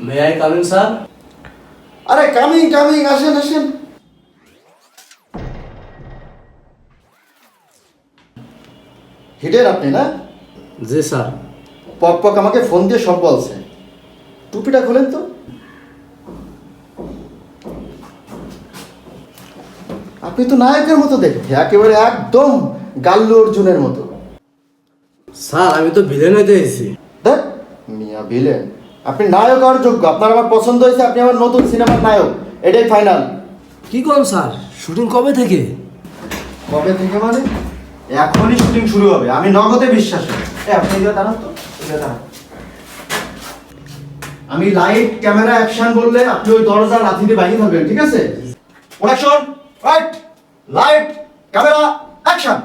May I come in sir? আরে coming coming, আসেন আসেন। হিডেন আপনি না? জি স্যার। পক পক আমাকে ফোন দিয়ে সব বলছে। টুপিটা খুলেন তো। আপনি তো নায়কের মতো দেখতে, একেবারে একদম গাল্লু অর্জুনের মতো। স্যার আমি তো ভিলেন হইতে এসেছি। দেখ মিয়া ভিলেন, আপনি নায়ক হওয়ার যোগ্য। আপনার আমার পছন্দ হয়েছে, আপনি আমার নতুন সিনেমার নায়ক, এটাই ফাইনাল। কি করুন স্যার, শুটিং কবে থেকে? কবে থেকে মানে? এখনই শুটিং শুরু হবে, আমি নগদে বিশ্বাসী। আপনি এদিকে দাঁড়ান তো, এদিকে দাঁড়ান। আমি লাইট ক্যামেরা অ্যাকশন বললে আপনি ওই দরজা লাথি দিয়ে বাইরে থাকবেন, ঠিক আছে? Production right, light camera action.